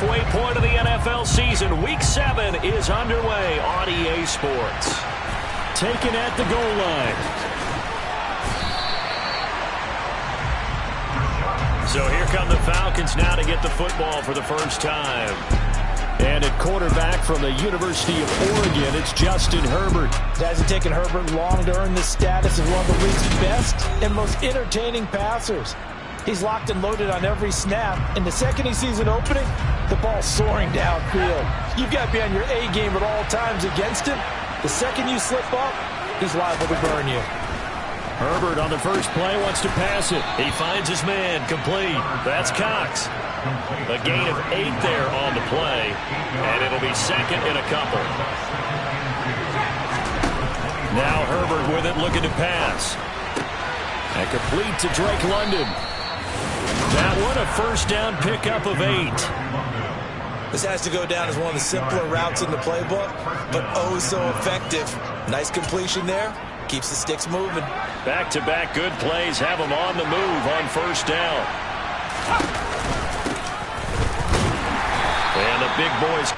halfway point of the NFL season. Week 7 is underway on EA Sports. Taken at the goal line. So here come the Falcons now to get the football for the first time. And at quarterback from the University of Oregon, it's Justin Herbert. It hasn't taken Herbert long to earn the status of one of the league's best and most entertaining passers. He's locked and loaded on every snap, and the second he sees an opening, the ball's soaring downfield. You've got to be on your A game at all times against him. The second you slip up, he's liable to burn you. Herbert on the first play wants to pass it. He finds his man, complete. That's Cox. A gain of 8 there on the play, and it'll be second and a couple. Now Herbert with it, looking to pass. And complete to Drake London. That one a first down pickup of 8. This has to go down as one of the simpler routes in the playbook, but oh so effective. Nice completion there. Keeps the sticks moving. Back-to-back good plays have him on the move on first down. And the big boys.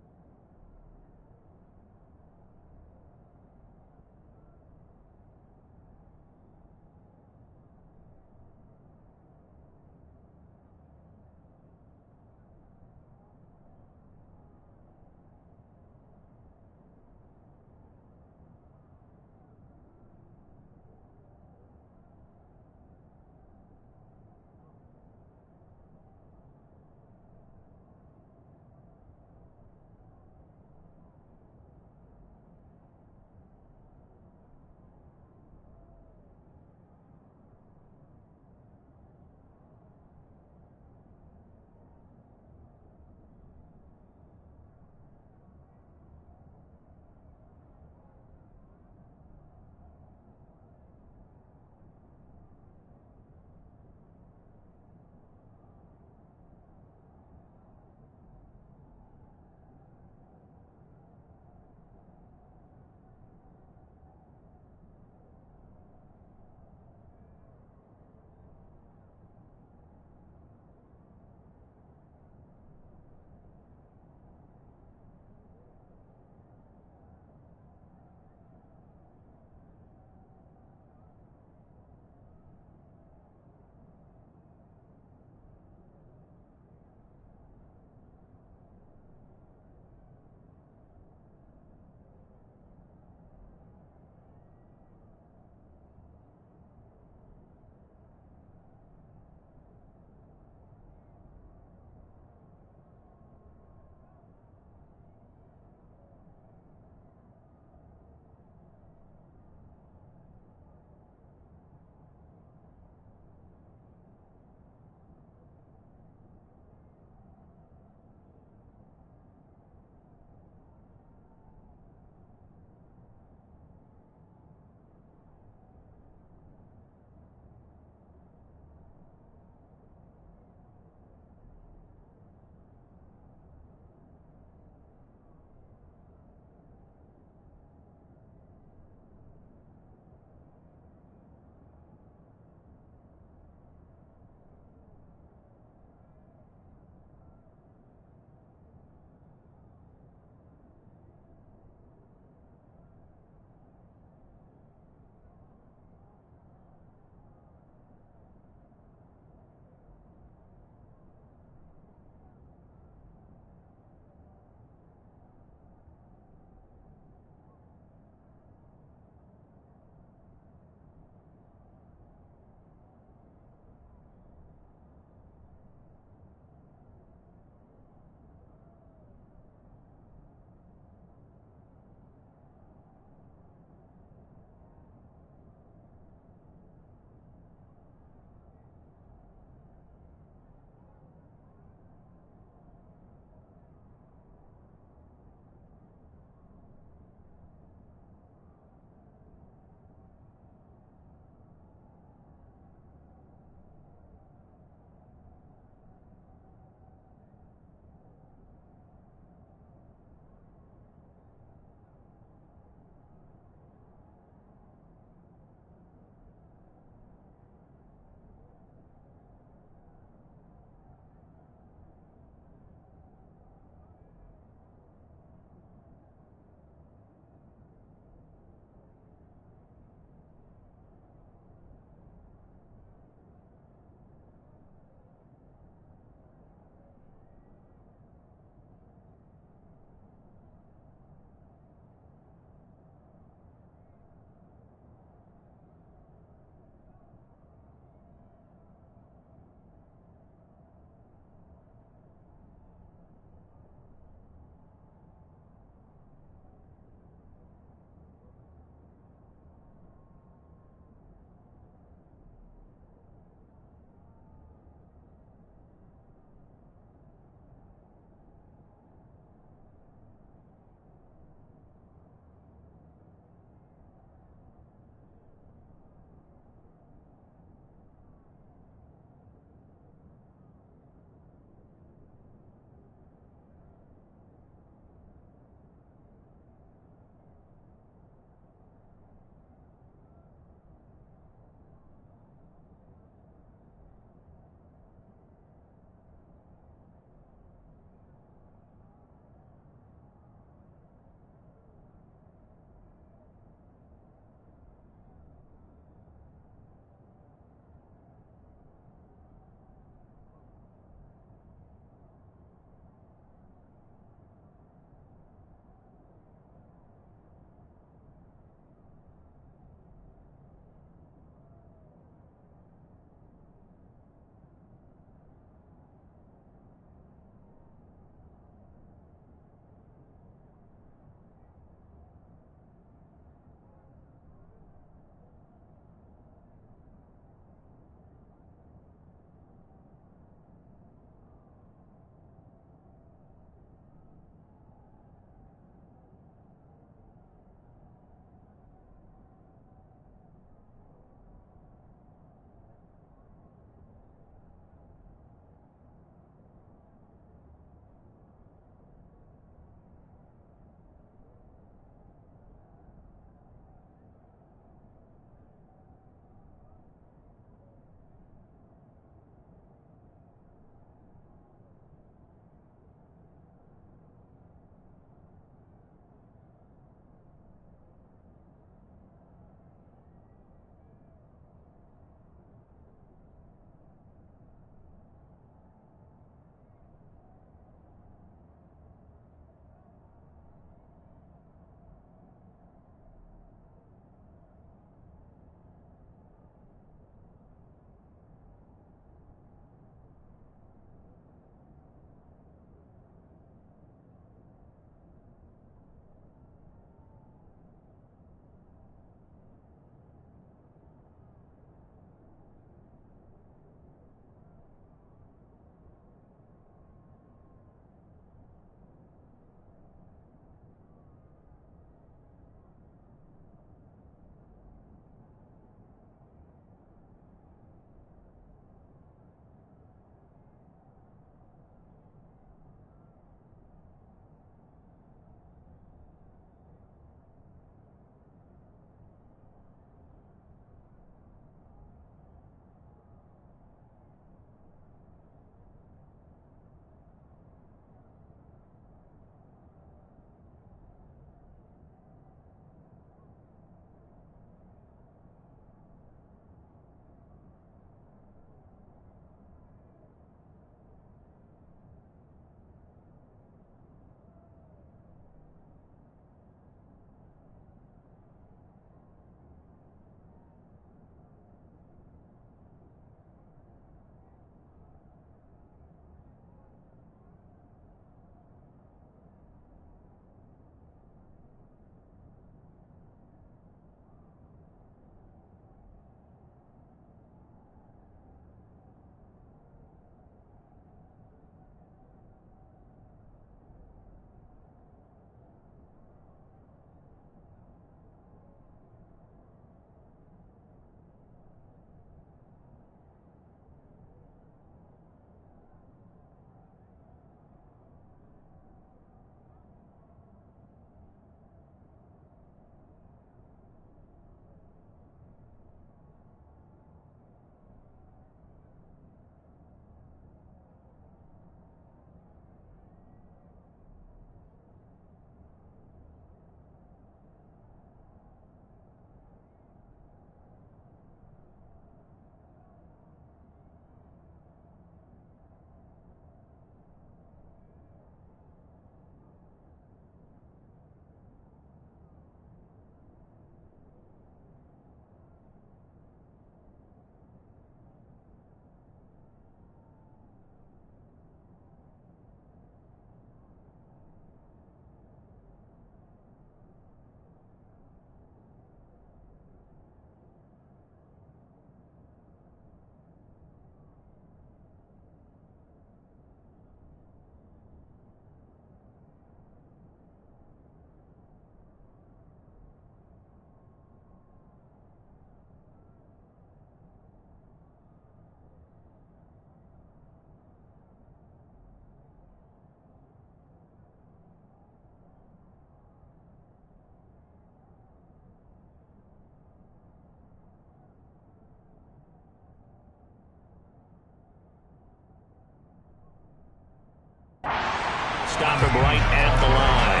stop him right at the line.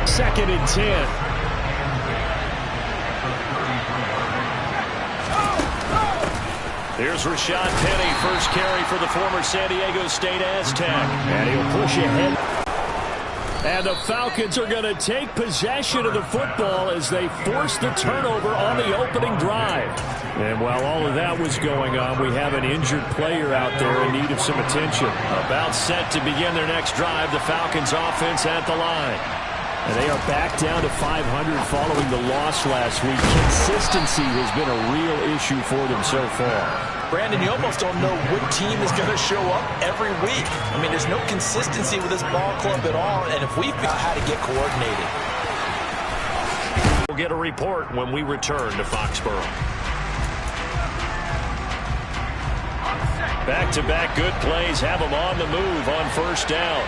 Second and 10. Here's Rashad Penny, first carry for the former San Diego State Aztec. And he'll push ahead. And the Falcons are going to take possession of the football as they force the turnover on the opening drive. And while all of that was going on, we have an injured player out there in need of some attention. About set to begin their next drive, the Falcons offense at the line. And they are back down to 500 following the loss last week. Consistency has been a real issue for them so far. Brandon, you almost don't know what team is going to show up every week. I mean, there's no consistency with this ball club at all, and if we figure out how to get coordinated. We'll get a report when we return to Foxborough. Back-to-back good plays have them on the move on first down.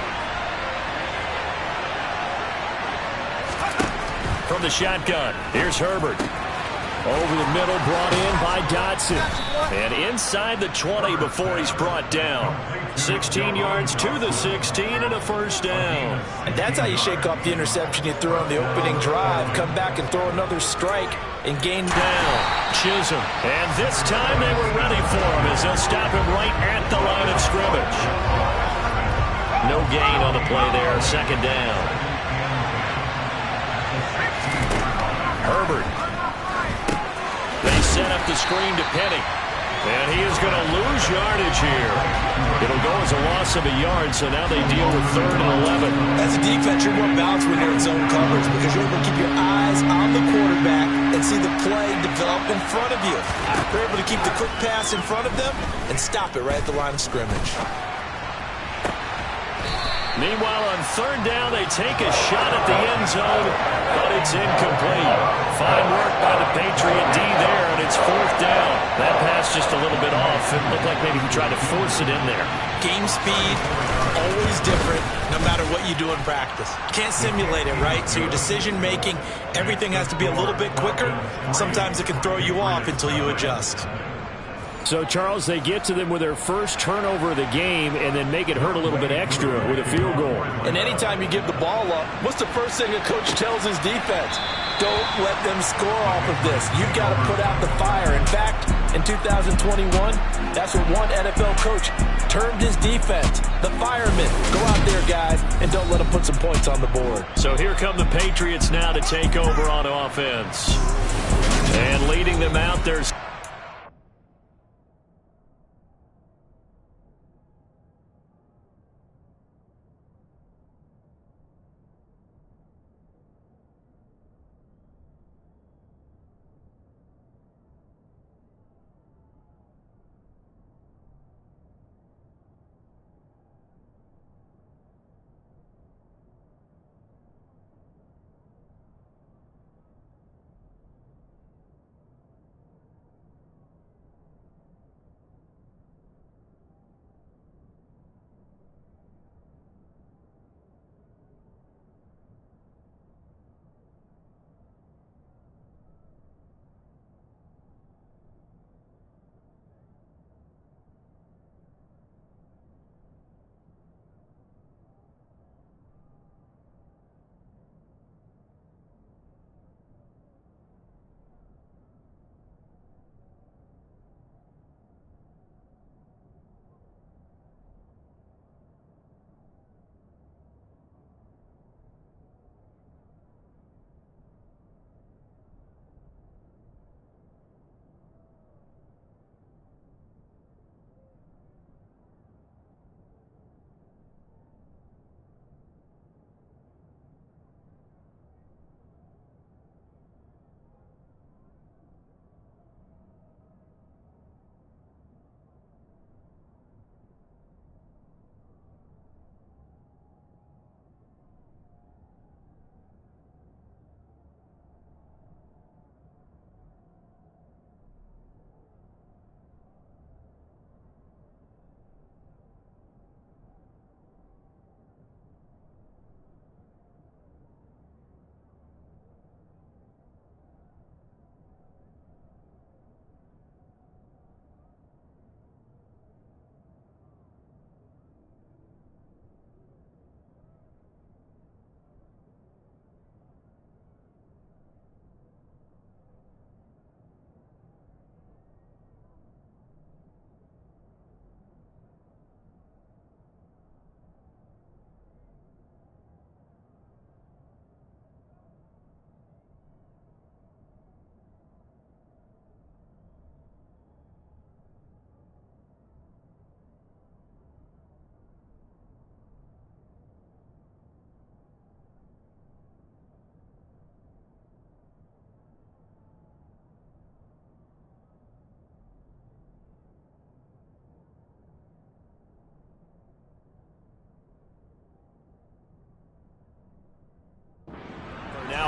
From the shotgun, here's Herbert. Over the middle, brought in by Dotson. And inside the 20 before he's brought down. 16 yards to the 16 and a first down. And that's how you shake off the interception you threw on the opening drive. Come back and throw another strike and gain down. Chisholm. And this time they were ready for him as they'll stop him right at the line of scrimmage. No gain on the play there. Second down. Herbert. They set up the screen to Penny. And he is going to lose yardage here. It'll go as a loss of a yard, so now they deal with 3rd and 11. As a defense, you're more balanced when you're in zone coverage because you're able to keep your eyes on the quarterback and see the play develop in front of you. You're able to keep the quick pass in front of them and stop it right at the line of scrimmage. Meanwhile, on 3rd down, they take a shot at the end zone, but it's incomplete. Fine work by the Patriot D there, and it's 4th down. That pass just a little bit off. It looked like maybe he tried to force it in there. Game speed, always different, no matter what you do in practice. You can't simulate it, right? So your decision-making, everything has to be a little bit quicker. Sometimes it can throw you off until you adjust. So, Charles, they get to them with their first turnover of the game and then make it hurt a little bit extra with a field goal. And anytime you give the ball up, what's the first thing a coach tells his defense? Don't let them score off of this. You've got to put out the fire. In fact, in 2021, that's what one NFL coach termed his defense, the firemen. Go out there, guys, and don't let them put some points on the board. So here come the Patriots now to take over on offense. And leading them out, there's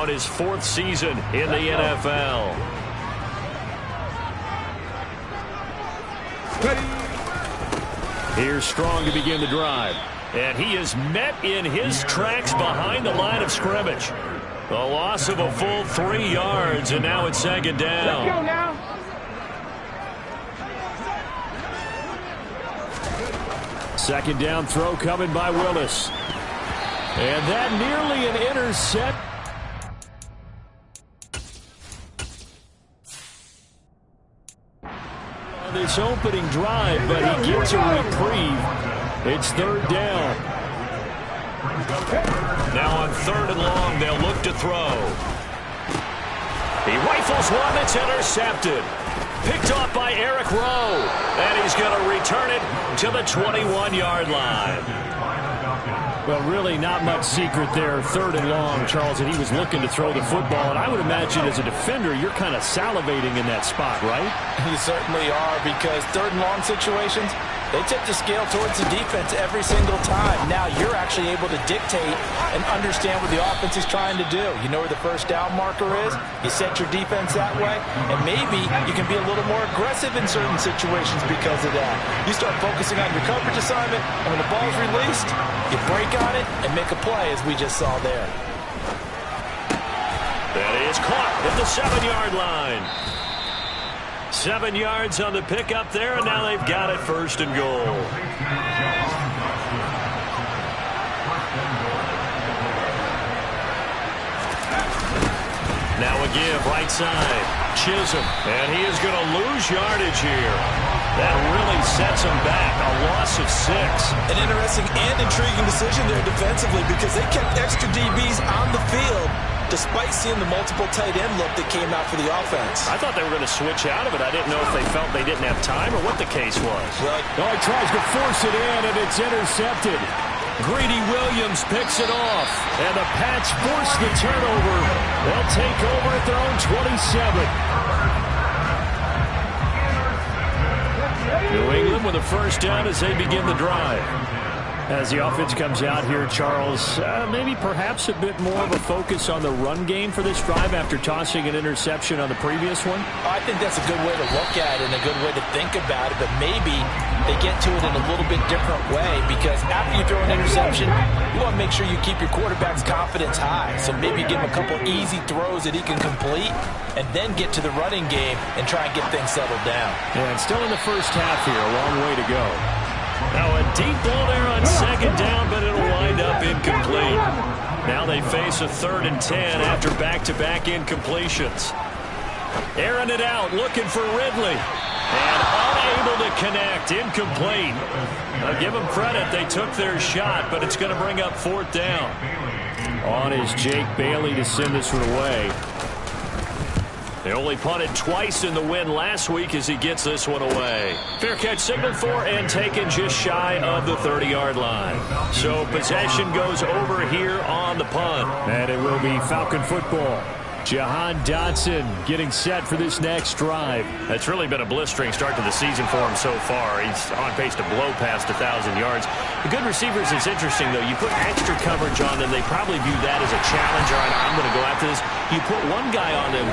now in his 4th season in the NFL. Here's Strong to begin the drive. And he is met in his tracks behind the line of scrimmage. A loss of a full 3 yards, and now it's 2nd down. Let's go now. Second down throw coming by Willis. And that nearly an intercept. On this opening drive, but he gets a reprieve. It's 3rd down. Now on 3rd and long, they'll look to throw. He rifles one that's intercepted. Picked off by Eric Rowe. And he's going to return it to the 21-yard line. Well, really not much secret there. 3rd and long, Charles, and he was looking to throw the football. And I would imagine as a defender, you're kind of salivating in that spot, right? You certainly are, because 3rd and long situations, they tip the scale towards the defense every single time. Now you're actually able to dictate and understand what the offense is trying to do. You know where the first down marker is. You set your defense that way, and maybe you can be a little more aggressive in certain situations because of that. You start focusing on your coverage assignment, and when the ball's released, you break on it and make a play, as we just saw there. That is caught at the 7-yard line. 7 yards on the pickup there, and now they've got it 1st and goal. Now a give, right side. Chisholm, and he is going to lose yardage here. That really sets him back, a loss of 6. An interesting and intriguing decision there defensively, because they kept extra DBs on the field despite seeing the multiple tight end look that came out for the offense. I thought they were going to switch out of it. I didn't know if they felt they didn't have time or what the case was. Right. Oh, he tries to force it in, and it's intercepted. Greedy Williams picks it off, and the Pats force the turnover. They'll take over at their own 27. New England with a 1st down as they begin the drive. As the offense comes out here, Charles, maybe perhaps a bit more of a focus on the run game for this drive after tossing an interception on the previous one? I think that's a good way to look at it and a good way to think about it, but maybe they get to it in a little bit different way, because after you throw an interception, you want to make sure you keep your quarterback's confidence high. So maybe give him a couple easy throws that he can complete and then get to the running game and try and get things settled down. And still in the first half here, a long way to go. Now a deep ball there on 2nd down, but it'll wind up incomplete. Now they face a 3rd and 10 after back-to-back incompletions. Airing it out, looking for Ridley. And unable to connect, incomplete. Now give them credit, they took their shot, but it's going to bring up 4th down. On is Jake Bailey to send this one away. They only punted twice in the win last week as he gets this one away. Fair catch signaled for and taken just shy of the 30-yard line. So possession goes over here on the punt. And it will be Falcon football. Jahan Dotson getting set for this next drive. It's really been a blistering start to the season for him so far. He's on pace to blow past 1,000 yards. The good receivers, it's interesting, though. You put extra coverage on them, they probably view that as a challenge. All right, I'm going to go after this. You put one guy on them,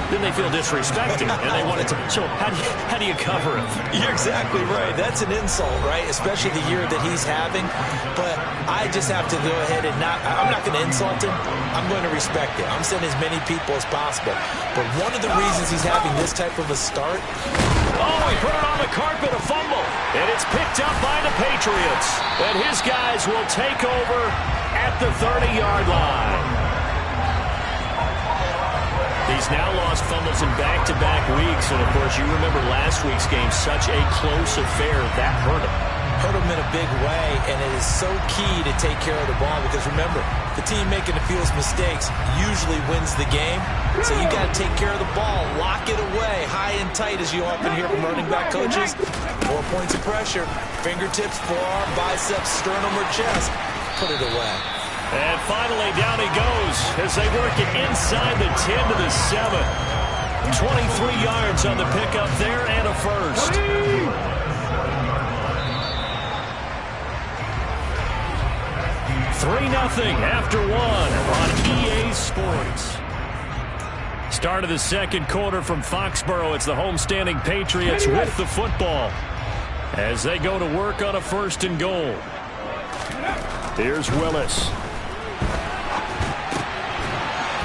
then they feel disrespected, and they want it to. So how do you cover him? You're exactly right. That's an insult, right? Especially the year that he's having. But I just have to go ahead and I'm not going to insult him. I'm going to respect it. I'm sending as many people as possible. But one of the reasons he's having this type of a start. Oh, he put it on the carpet, a fumble. And it's picked up by the Patriots. And his guys will take over at the 30-yard line. He's now lost fumbles in back-to-back weeks. And, of course, you remember last week's game, such a close affair. That hurt him. Hurt him in a big way, and it is so key to take care of the ball because, remember, the team making the fewest mistakes usually wins the game. So you got to take care of the ball, lock it away, high and tight, as you often hear from running back coaches. 4 points of pressure, fingertips, forearm, biceps, sternum, or chest. Put it away. And finally, down he goes as they work it inside the 10 to the 7. 23 yards on the pickup there and a first. 3-0 after one on EA Sports. Start of the second quarter from Foxborough. It's the homestanding Patriots with the football as they go to work on a 1st and goal. Here's Willis.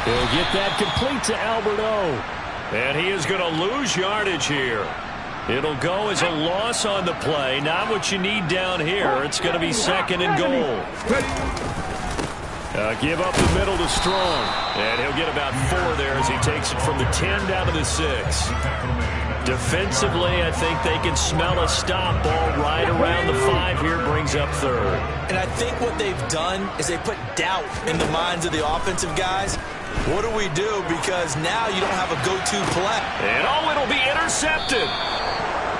He'll get that complete to Alberto. And he is going to lose yardage here. It'll go as a loss on the play. Not what you need down here. It's going to be 2nd and goal. Give up the middle to Strong. And he'll get about 4 there as he takes it from the 10 down to the 6. Defensively, I think they can smell a stop ball right around the 5 here. Brings up 3rd. And I think what they've done is they put doubt in the minds of the offensive guys. What do we do? Because now you don't have a go-to play. And it'll be intercepted.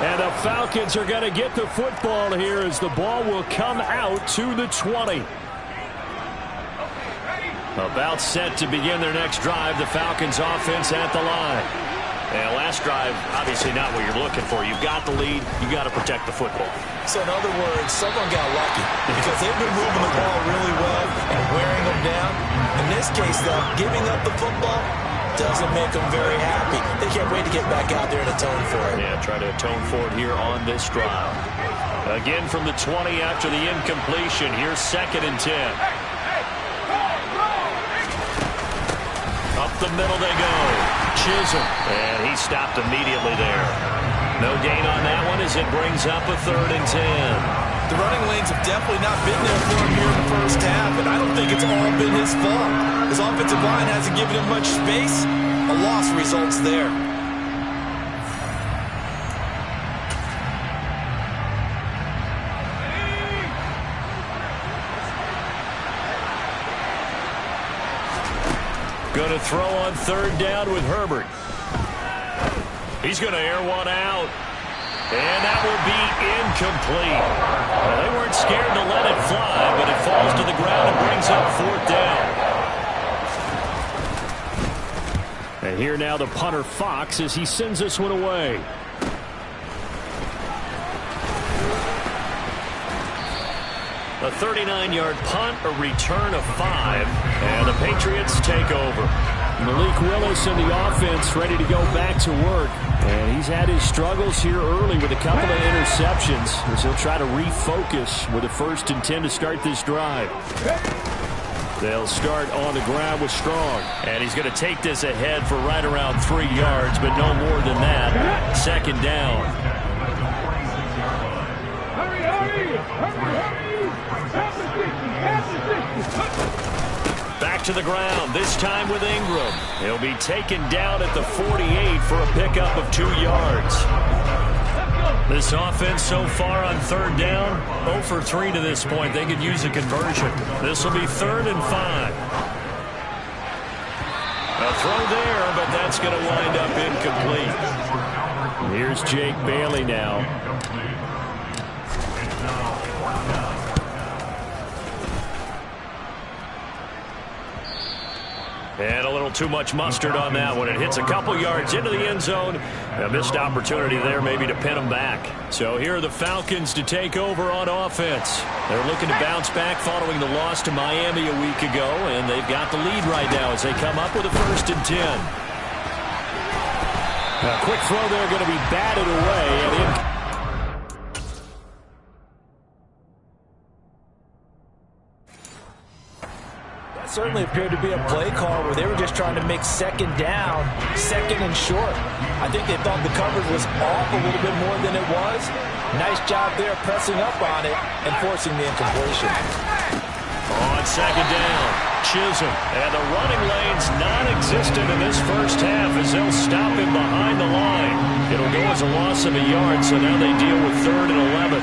And the Falcons are going to get the football here as the ball will come out to the 20. About set to begin their next drive. The Falcons offense at the line. And last drive, obviously not what you're looking for. You've got the lead. You've got to protect the football. So in other words, someone got lucky because they've been moving the ball really well and wearing them down. In this case, though, giving up the football doesn't make them very happy. They can't wait to get back out there and atone for it. Yeah, try to atone for it here on this drive. Again from the 20 after the incompletion. Here's 2nd and 10. Up the middle they go. Chisholm. And he stopped immediately there. No gain on that one as it brings up a 3rd and 10. The running lanes have definitely not been there for him here in the first half, and I don't think it's all been his fault. His offensive line hasn't given him much space. A loss results there. Going to throw on 3rd down with Herbert. He's going to air one out. And that will be incomplete. Well, they weren't scared to let it fly, but it falls to the ground and brings up 4th down. And here now the punter Fox as he sends this one away. A 39-yard punt, a return of 5, and the Patriots take over. Malik Willis and the offense ready to go back to work. And he's had his struggles here early with a couple of interceptions as he'll try to refocus with a 1st and 10 to start this drive. They'll start on the ground with Strong. And he's going to take this ahead for right around 3 yards, but no more than that. 2nd down. Back to the ground, this time with Ingram. He'll be taken down at the 48 for a pickup of 2 yards. This offense so far on 3rd down, 0 for 3 to this point. They could use a conversion. This will be 3rd and 5. A throw there, but that's going to wind up incomplete. Here's Jake Bailey now. And a little too much mustard on that one. It hits a couple yards into the end zone. A missed opportunity there maybe to pin them back. So here are the Falcons to take over on offense. They're looking to bounce back following the loss to Miami a week ago, and they've got the lead right now as they come up with a 1st and 10. A quick throw there going to be batted away and in. Certainly appeared to be a play call where they were just trying to make 2nd down, 2nd and short. I think they thought the coverage was off a little bit more than it was. Nice job there pressing up on it and forcing the incompletion. On 2nd down, Chisholm. And the running lane's non-existent in this first half as they'll stop him behind the line. It'll go as a loss of a yard, so now they deal with 3rd and 11.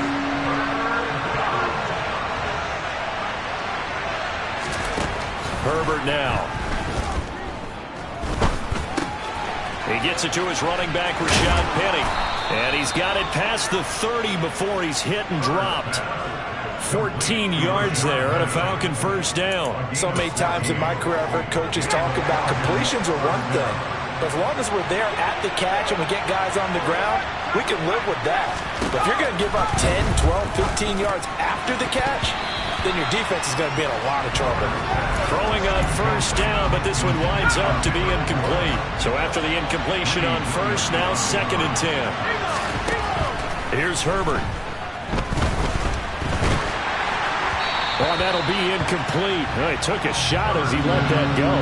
Herbert now. He gets it to his running back, Rashad Penny. And he's got it past the 30 before he's hit and dropped. 14 yards there on a Falcon 1st down. So many times in my career I've heard coaches talk about completions are one thing. But as long as we're there at the catch and we get guys on the ground, we can live with that. But if you're going to give up 10, 12, 15 yards after the catch, then your defense is going to be in a lot of trouble. Throwing on first down, but this one winds up to be incomplete. So after the incompletion on first, now 2nd and 10. Here's Herbert. Oh, that'll be incomplete. Oh, he took a shot as he let that go.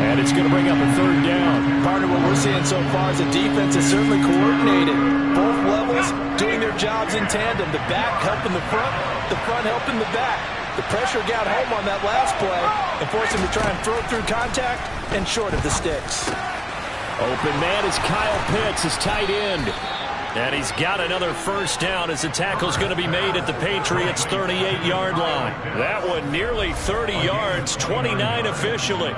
And it's going to bring up a 3rd down. Partner, what we're seeing so far is the defense is certainly coordinated. Both levels doing their jobs in tandem. The back helping the front helping the back. The pressure got home on that last play and forced him to try and throw through contact and short of the sticks. Open man is Kyle Pitts, his tight end. And he's got another first down as the tackle's going to be made at the Patriots' 38-yard line. That one nearly 30 yards, 29 officially.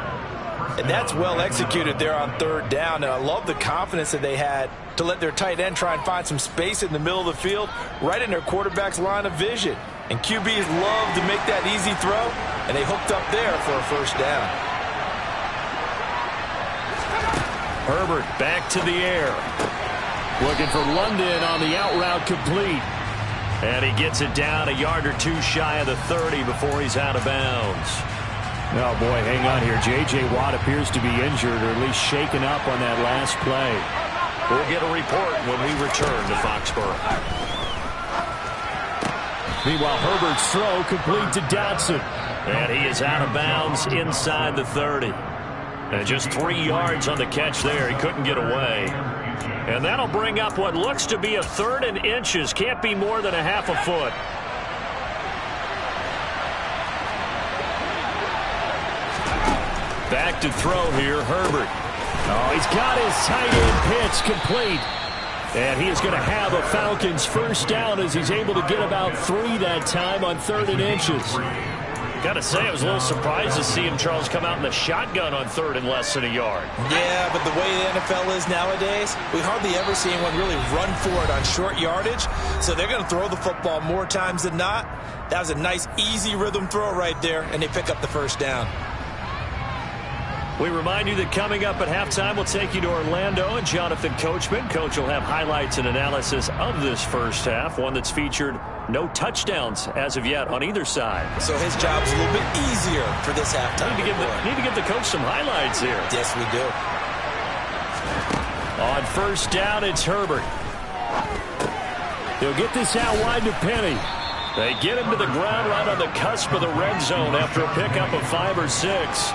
And that's well executed there on 3rd down. And I love the confidence that they had to let their tight end try and find some space in the middle of the field, right in their quarterback's line of vision. And QBs love to make that easy throw, and they hooked up there for a first down. Herbert back to the air. Looking for London on the out route complete. And he gets it down a yard or 2 shy of the 30 before he's out of bounds. Oh, boy, hang on here. J.J. Watt appears to be injured or at least shaken up on that last play. We'll get a report when we return to Foxborough. Meanwhile, Herbert's throw complete to Dotson. And he is out of bounds inside the 30. And just 3 yards on the catch there. He couldn't get away. And that'll bring up what looks to be a 3rd and inches. Can't be more than a half a foot. Back to throw here, Herbert. Oh, he's got his tight end Pitts complete. And he is going to have a Falcons first down as he's able to get about 3 that time on 3rd and inches. Got to say, I was a little surprised to see him, Charles, come out in the shotgun on 3rd and less than a yard. Yeah, but the way the NFL is nowadays, we hardly ever see anyone really run for it on short yardage. So they're going to throw the football more times than not. That was a nice, easy rhythm throw right there, and they pick up the first down. We remind you that coming up at halftime, we'll take you to Orlando and Jonathan Coachman. Coach will have highlights and analysis of this first half, one that's featured no touchdowns as of yet on either side. So his job's a little bit easier for this halftime. Need to give the coach some highlights here. Yes, we do. On first down, it's Herbert. They'll get this out wide to Penny. They get him to the ground right on the cusp of the red zone after a pickup of 5 or 6.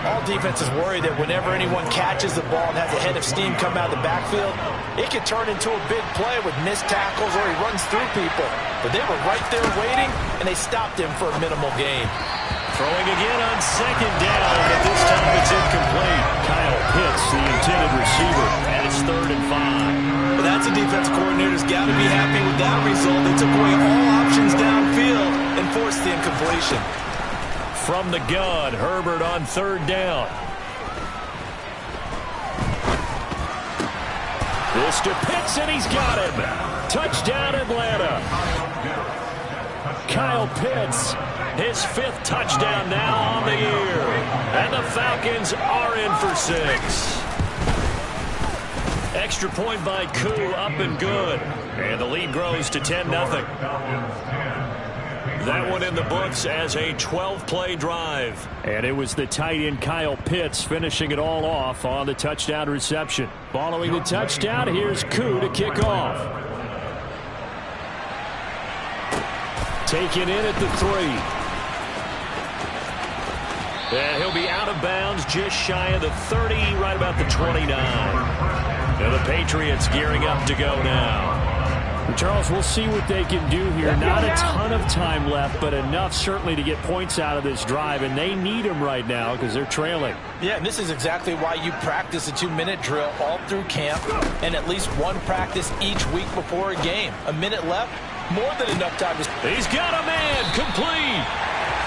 All defenses worry that whenever anyone catches the ball and has a head of steam come out of the backfield, it could turn into a big play with missed tackles or he runs through people. But they were right there waiting, and they stopped him for a minimal gain. Throwing again on 2nd down, but this time it's incomplete. Kyle Pitts, the intended receiver. And it's 3rd and 5. But that's a defense coordinator's got to be happy with that result. They took away all options downfield and forced the incompletion. From the gun, Herbert on 3rd down. This to Pitts, and he's got him. Touchdown, Atlanta. Kyle Pitts, his 5th touchdown now on the year. And the Falcons are in for 6. Extra point by Koo, up and good. And the lead grows to 10-0. That one in the books as a 12-play drive. And it was the tight end Kyle Pitts finishing it all off on the touchdown reception. Following the touchdown, here's Koo to kick off. Taken in at the 3. And he'll be out of bounds just shy of the 30, right about the 29. Now the Patriots gearing up to go now. Charles, we'll see what they can do here. Not a ton of time left, but enough certainly to get points out of this drive, and they need them right now because they're trailing. Yeah, and this is exactly why you practice a 2-minute drill all through camp and at least one practice each week before a game. A minute left, more than enough time to... He's got a man, complete.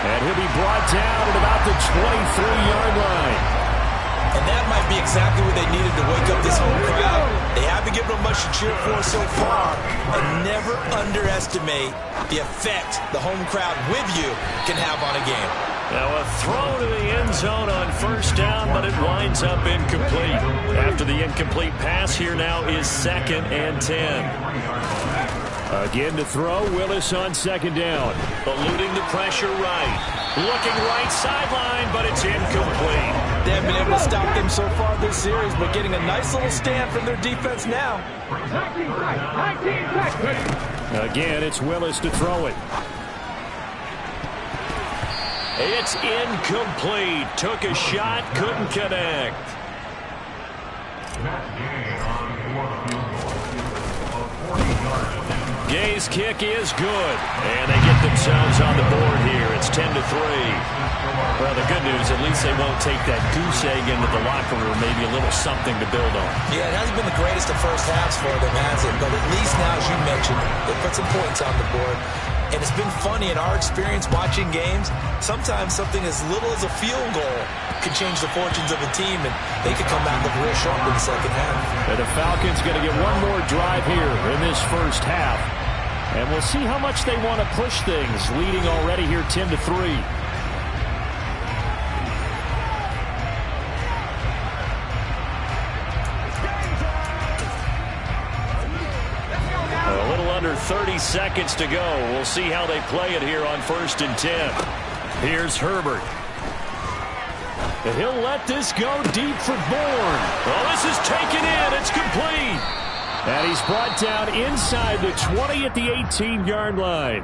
And he'll be brought down at about the 23-yard line. And that might be exactly what they needed to wake up this home crowd. They haven't given them much to cheer for so far. And never underestimate the effect the home crowd with you can have on a game. Now a throw to the end zone on first down, but it winds up incomplete. After the incomplete pass, here now is 2nd and 10. Again to throw, Willis on second down. Eluding the pressure right. Looking right sideline, but it's incomplete. They haven't been able to stop them so far this series, but getting a nice little stand from their defense now. Again, it's Willis to throw it. It's incomplete. Took a shot, couldn't connect. Gay's kick is good, and they get themselves on the board here. It's 10-3. Well, the good news, at least they won't take that goose egg into the locker room. Maybe a little something to build on. Yeah, it hasn't been the greatest of first halves for them, has it? But at least now, as you mentioned, they put some points on the board. And it's been funny in our experience watching games. Sometimes something as little as a field goal can change the fortunes of a team, and they could come back with real sharp in the second half. And the Falcons going to get one more drive here in this first half. And we'll see how much they want to push things, leading already here 10-3. A little under 30 seconds to go. We'll see how they play it here on 1st and 10. Here's Herbert. And he'll let this go deep for Bourne. Well, this is taken in. It's complete. And he's brought down inside the 20 at the 18-yard line.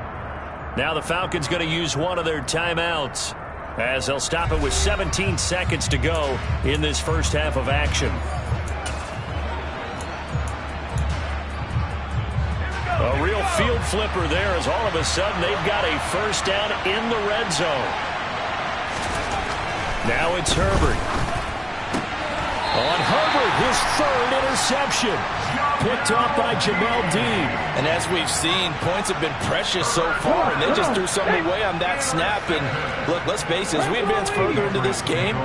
Now the Falcons going to use one of their timeouts as they'll stop it with 17 seconds to go in this first half of action. A real field flipper there as all of a sudden they've got a first down in the red zone. Now it's Herbert. On Herbert, his third interception. Picked off by Jamel Dean. And as we've seen, points have been precious so far, and they just threw something away on that snap. And look, let's face it, as we advance further into this game,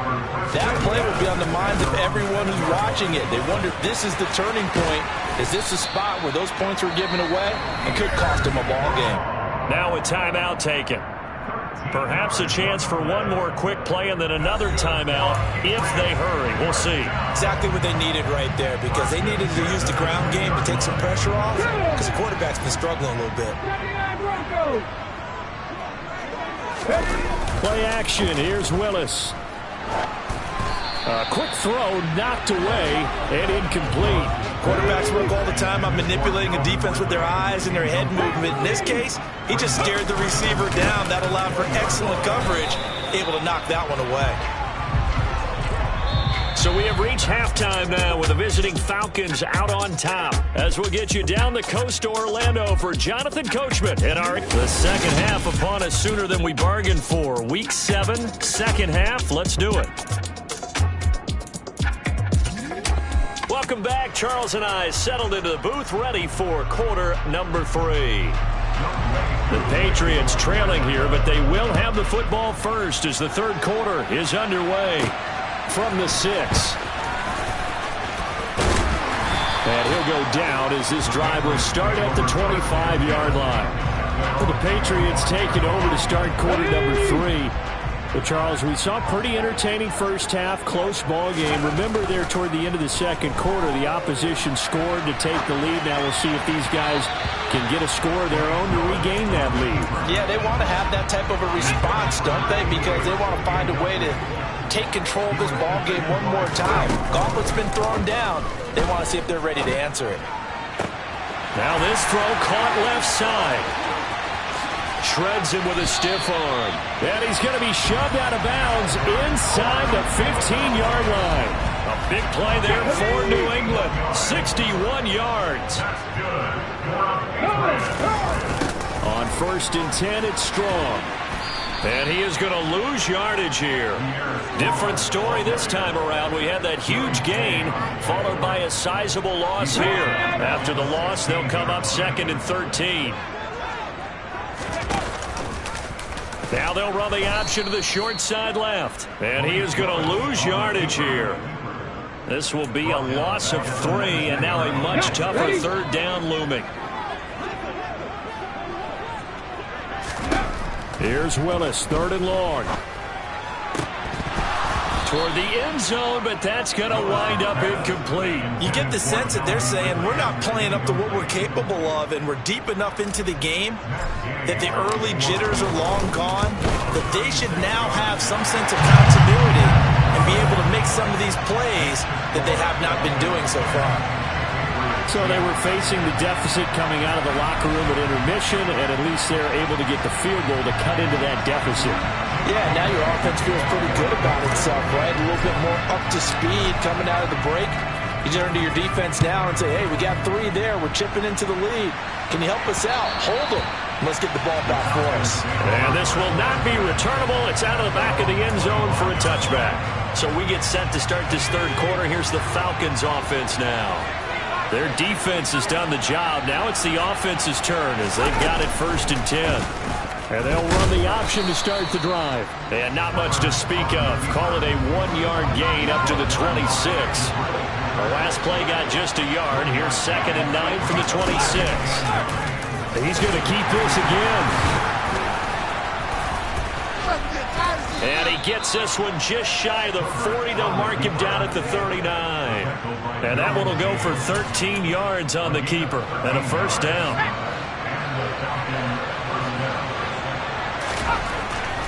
that play will be on the minds of everyone who's watching it. They wonder if this is the turning point. Is this a spot where those points were given away and could cost them a ball game? Now a timeout taken. Perhaps a chance for one more quick play and then another timeout if they hurry. We'll see. Exactly what they needed right there, because they needed to use the ground game to take some pressure off, because the quarterback's been struggling a little bit. Play action. Here's Willis. A quick throw knocked away and incomplete. Quarterbacks work all the time on manipulating a defense with their eyes and their head movement. In this case, he just stared the receiver down. That allowed for excellent coverage, able to knock that one away. So we have reached halftime now with the visiting Falcons out on top. As we'll get you down the coast to Orlando for Jonathan Coachman. And the second half upon us sooner than we bargained for. Week 7, second half. Let's do it. Welcome back. Charles and I settled into the booth, ready for quarter number 3. The Patriots trailing here, but they will have the football first as the third quarter is underway from the 6. And he'll go down as this drive will start at the 25-yard line. Well, the Patriots take it over to start quarter number 3. But, Charles, we saw a pretty entertaining first half, close ball game. Remember there toward the end of the second quarter, the opposition scored to take the lead. Now we'll see if these guys can get a score of their own to regain that lead. Yeah, they want to have that type of a response, don't they? Because they want to find a way to take control of this ball game one more time. Gauntlet's been thrown down. They want to see if they're ready to answer it. Now this throw caught left side. Shreds him with a stiff arm. And he's going to be shoved out of bounds inside the 15-yard line. A big play there for New England. 61 yards. On 1st and 10, it's Strong. And he is going to lose yardage here. Different story this time around. We had that huge gain followed by a sizable loss here. After the loss, they'll come up 2nd and 13. Now they'll run the option to the short side left. And he is going to lose yardage here. This will be a loss of 3, and now a much tougher third down looming. Here's Willis, 3rd and long. toward the end zone, but that's going to wind up incomplete. You get the sense that they're saying we're not playing up to what we're capable of, and we're deep enough into the game that the early jitters are long gone, that they should now have some sense of continuity and be able to make some of these plays that they have not been doing so far. So they were facing the deficit coming out of the locker room at intermission, and at least they're able to get the field goal to cut into that deficit. Yeah, now your offense feels pretty good about itself, right? A little bit more up to speed coming out of the break. You turn to your defense now and say, hey, we got 3 there. We're chipping into the lead. Can you help us out? Hold them. Let's get the ball back for us. And this will not be returnable. It's out of the back of the end zone for a touchback. So we get set to start this third quarter. Here's the Falcons offense now. Their defense has done the job. Now it's the offense's turn as they've got it 1st and 10. And they'll run the option to start the drive. And not much to speak of. Call it a 1-yard gain up to the 26. The last play got just a yard. Here's 2nd and 9 from the 26. He's going to keep this again. And he gets this one just shy of the 40. They'll mark him down at the 39. And that one will go for 13 yards on the keeper and a 1st down.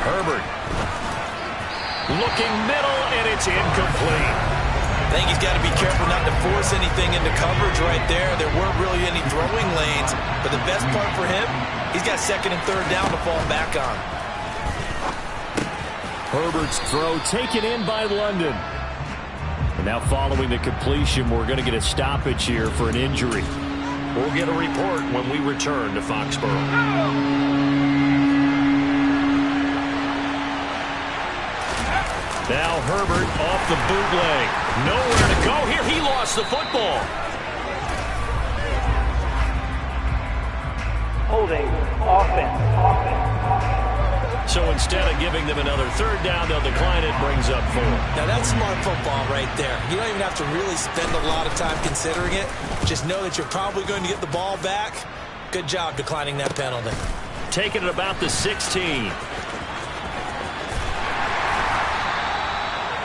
Herbert looking middle, and it's incomplete. I think he's got to be careful not to force anything into coverage right there. There weren't really any throwing lanes, but the best part for him, he's got 2nd and 3rd down to fall back on. Herbert's throw taken in by London. And now following the completion, we're going to get a stoppage here for an injury. We'll get a report when we return to Foxborough. Now Herbert off the bootleg. Nowhere to go here. He lost the football. Holding offense. So instead of giving them another 3rd down, they'll decline it. Brings up 4. Now that's smart football right there. You don't even have to really spend a lot of time considering it. Just know that you're probably going to get the ball back. Good job declining that penalty. Taking it about the 16.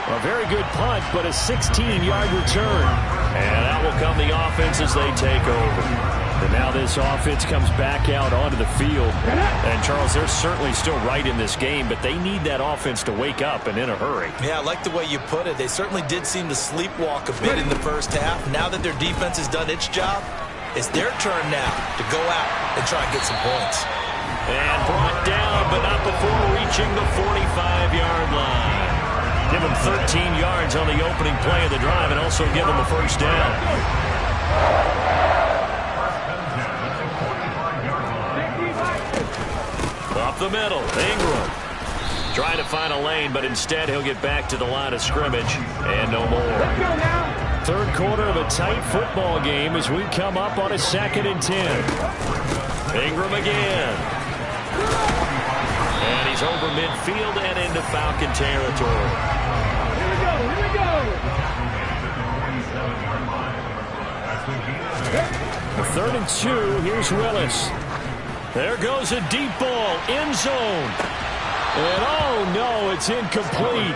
A very good punt, but a 16-yard return. And out will come the offense as they take over. And now this offense comes back out onto the field. And, Charles, they're certainly still right in this game, but they need that offense to wake up and in a hurry. Yeah, I like the way you put it. They certainly did seem to sleepwalk a bit in the first half. Now that their defense has done its job, it's their turn now to go out and try and get some points. And brought down, but not before reaching the 45-yard line. Give him 13 yards on the opening play of the drive and also give him a 1st down. Up the middle, Ingram. Trying to find a lane, but instead he'll get back to the line of scrimmage and no more. 3rd quarter of a tight football game as we come up on a 2nd and 10. Ingram again. And he's over midfield and into Falcon territory. Here we go. The 3rd and 2, here's Willis. There goes a deep ball, end zone. And oh no, it's incomplete.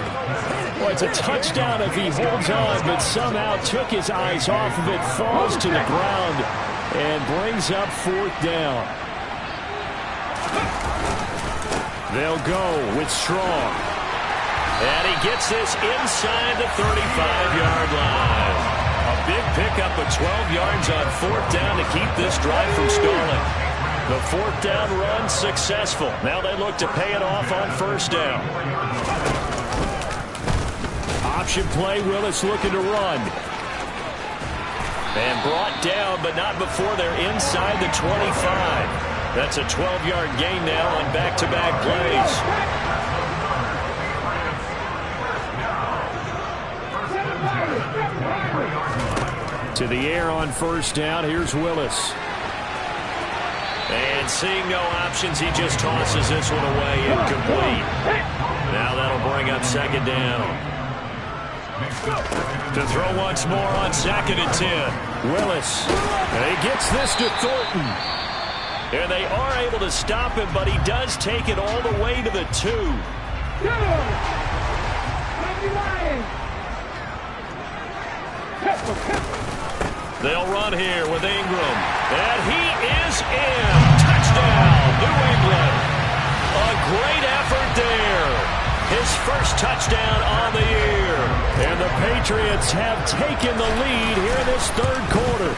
Well, it's a touchdown if he holds on, but somehow took his eyes off of it, falls to the ground, and brings up 4th down. They'll go with Strong. And he gets this inside the 35-yard line. A big pickup of 12 yards on 4th down to keep this drive from stalling. The 4th down run successful. Now they look to pay it off on 1st down. Option play, Willis looking to run. And brought down, but not before they're inside the 25. That's a 12-yard gain now on back-to-back plays. To the air on 1st down, here's Willis. And seeing no options, he just tosses this one away, incomplete. Now that'll bring up 2nd down. To throw once more on 2nd and 10. Willis. And he gets this to Thornton. And they are able to stop him, but he does take it all the way to the 2. They'll run here with Ingram. And he is in. Touchdown, New England. A great effort there. His first touchdown on the year. And the Patriots have taken the lead here in this third quarter.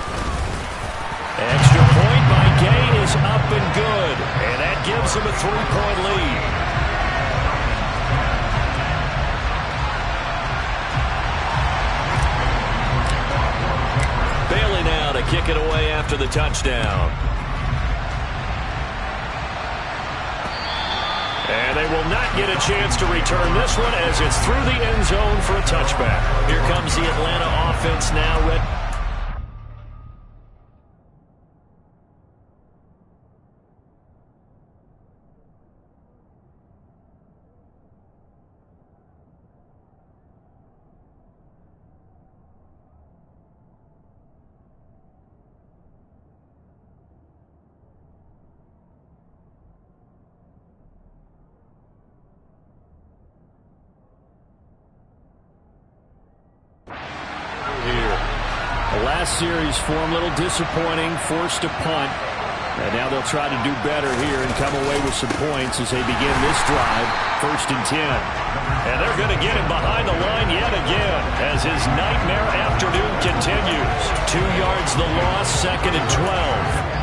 Extra point by Gay is up and good. And that gives him a 3-point lead. Bailey now to kick it away after the touchdown. And they will not get a chance to return this one as it's through the end zone for a touchback. Here comes the Atlanta offense now. Last series for him, a little disappointing, forced to punt. And now they'll try to do better here and come away with some points as they begin this drive, 1st and 10. And they're going to get him behind the line yet again as his nightmare afternoon continues. 2 yards the loss, 2nd and 12.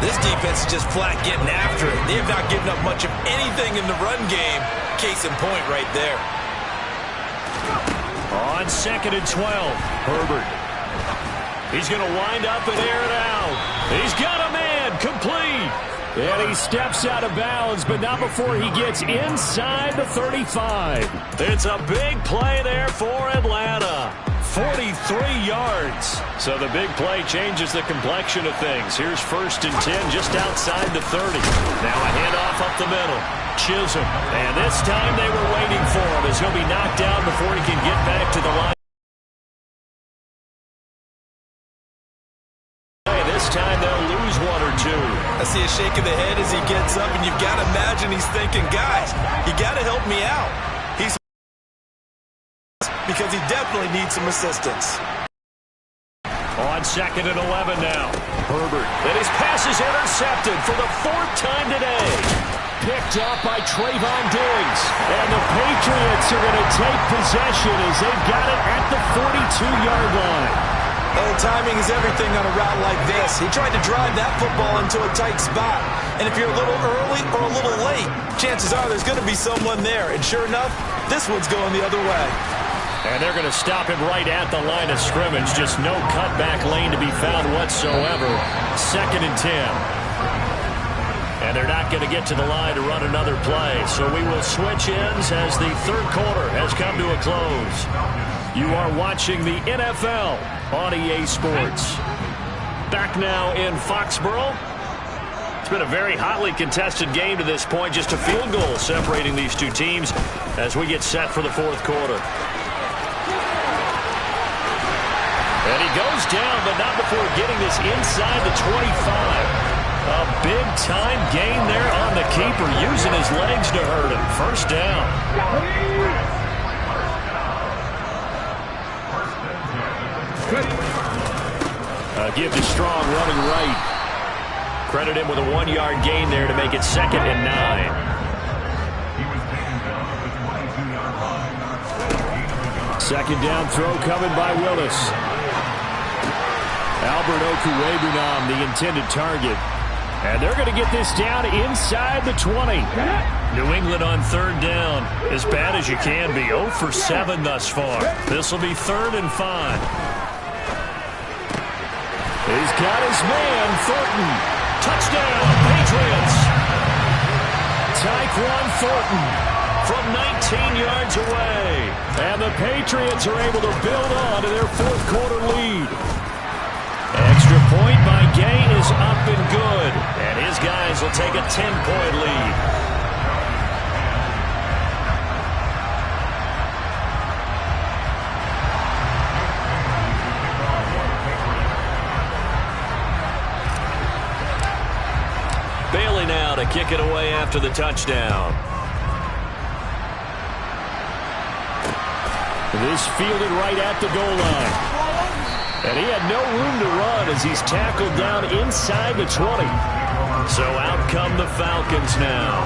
This defense is just flat getting after it. They have not given up much of anything in the run game. Case in point right there. On 2nd and 12, Herbert. He's going to wind up and air it out. He's got a man, complete. And he steps out of bounds, but not before he gets inside the 35. It's a big play there for Atlanta. 43 yards. So the big play changes the complexion of things. Here's 1st and 10 just outside the 30. Now a handoff up the middle. Chisholm. And this time they were waiting for him as he'll be knocked down before he can get back to the line. This time they'll lose 1 or 2. I see a shake of the head as he gets up, and you've got to imagine he's thinking, guys, you got to help me out. He's because he definitely needs some assistance. On 2nd and 11 now. Herbert. And his pass is intercepted for the 4th time today. Picked up by Trayvon Diggs. And the Patriots are going to take possession as they've got it at the 42-yard line. Oh, timing is everything on a route like this. He tried to drive that football into a tight spot. And if you're a little early or a little late, chances are there's going to be someone there. And sure enough, this one's going the other way. And they're going to stop him right at the line of scrimmage. Just no cutback lane to be found whatsoever. 2nd and 10. And they're not going to get to the line to run another play. So we will switch ends as the third quarter has come to a close. You are watching the NFL on EA Sports. Back now in Foxborough. It's been a very hotly contested game to this point. Just a field goal separating these two teams as we get set for the 4th quarter. And he goes down, but not before getting this inside the 25. A big-time gain there on the keeper, using his legs to hurt him. 1st down. Give to Strong running right. Credit him with a 1-yard gain there to make it 2nd and 9. Second down throw coming by Willis. Albert Okwuegbunam, the intended target. And they're going to get this down inside the 20. New England on 3rd down. As bad as you can be. 0 for 7 thus far. This will be 3rd and 5. He's got his man, Thornton. Touchdown, Patriots. Tyquan Thornton from 19 yards away. And the Patriots are able to build on to their 4th quarter lead. Extra point by Gay is up and good. And his guys will take a 10-point lead. Bailey now to kick it away after the touchdown. This fielded right at the goal line. And he had no room to run as he's tackled down inside the 20. So out come the Falcons now.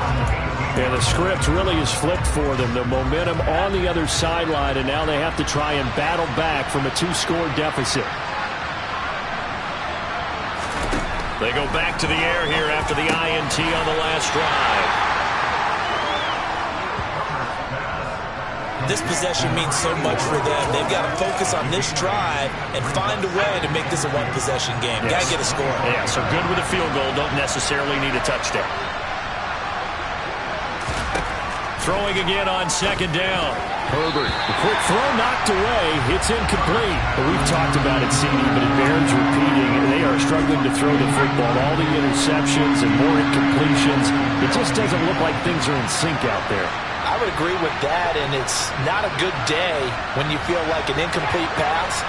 And the script really is flipped for them. The momentum on the other sideline, and now they have to try and battle back from a 2-score deficit. They go back to the air here after the INT on the last drive. This possession means so much for them. They've got to focus on this drive and find a way to make this a one-possession game. Yes. Got to get a score. Yeah, so good with a field goal. Don't necessarily need a touchdown. Throwing again on second down. Herbert, the quick throw knocked away. It's incomplete. But we've talked about it, CD, but it bears repeating. They are struggling to throw the football. All the interceptions and more incompletions. It just doesn't look like things are in sync out there. I would agree with that, and it's not a good day when you feel like an incomplete pass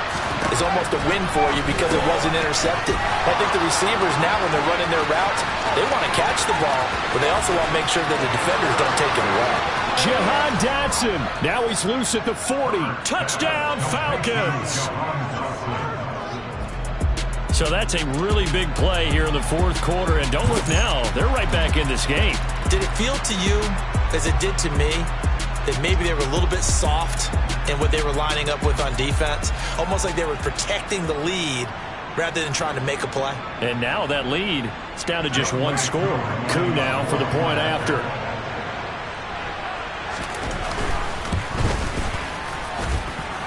is almost a win for you because it wasn't intercepted. I think the receivers now, when they're running their routes, they want to catch the ball, but they also want to make sure that the defenders don't take it away. Jahan Dotson, now he's loose at the 40. Touchdown, Falcons! So that's a really big play here in the fourth quarter, and don't look now, they're right back in this game. Did it feel to you, as it did to me, that maybe they were a little bit soft in what they were lining up with on defense? Almost like they were protecting the lead rather than trying to make a play. And now that lead, it's down to just one score. Coup now for the point after.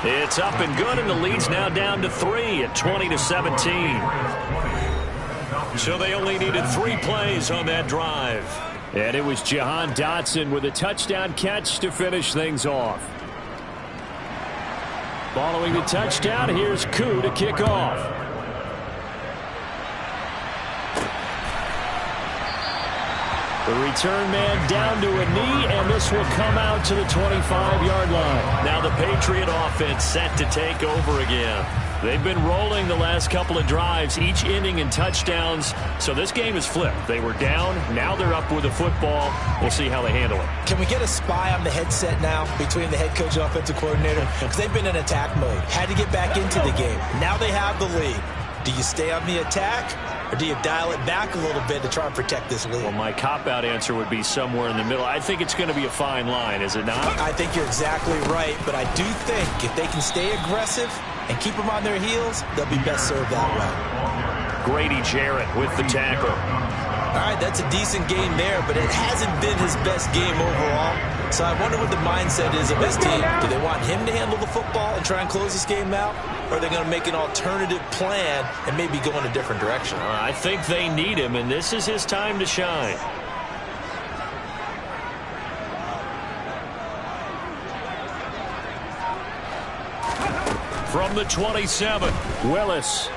It's up and good, and the lead's now down to 3 at 20-17. So they only needed 3 plays on that drive. And it was Jahan Dotson with a touchdown catch to finish things off. Following the touchdown, here's Coup to kick off. The return man down to a knee, and this will come out to the 25-yard line. Now the Patriot offense set to take over again. They've been rolling the last couple of drives, each inning in touchdowns. So this game is flipped. They were down. Now they're up with the football. We'll see how they handle it. Can we get a spy on the headset now between the head coach and offensive coordinator? Because they've been in attack mode. Had to get back into the game. Now they have the lead. Do you stay on the attack, or do you dial it back a little bit to try and protect this lead? Well, my cop-out answer would be somewhere in the middle. I think it's going to be a fine line, is it not? I think you're exactly right, but I do think if they can stay aggressive and keep them on their heels, they'll be best served that way. Grady Jarrett with the tackle. All right, that's a decent game there, but it hasn't been his best game overall. So I wonder what the mindset is of his team. Do they want him to handle the football and try and close this game out? Or are they going to make an alternative plan and maybe go in a different direction? I think they need him, and this is his time to shine. From the 27, Willis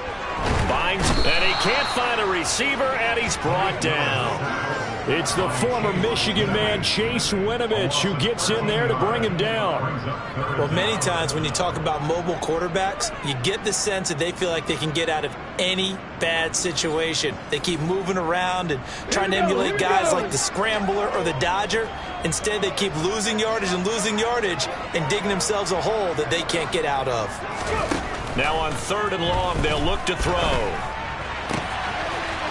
finds, and he can't find a receiver, and he's brought down. It's the former Michigan man, Chase Winovich, who gets in there to bring him down. Well, many times when you talk about mobile quarterbacks, you get the sense that they feel like they can get out of any bad situation. They keep moving around and trying to emulate guys like the Scrambler or the Dodger. Instead, they keep losing yardage and digging themselves a hole that they can't get out of. Now on 3rd and long, they'll look to throw.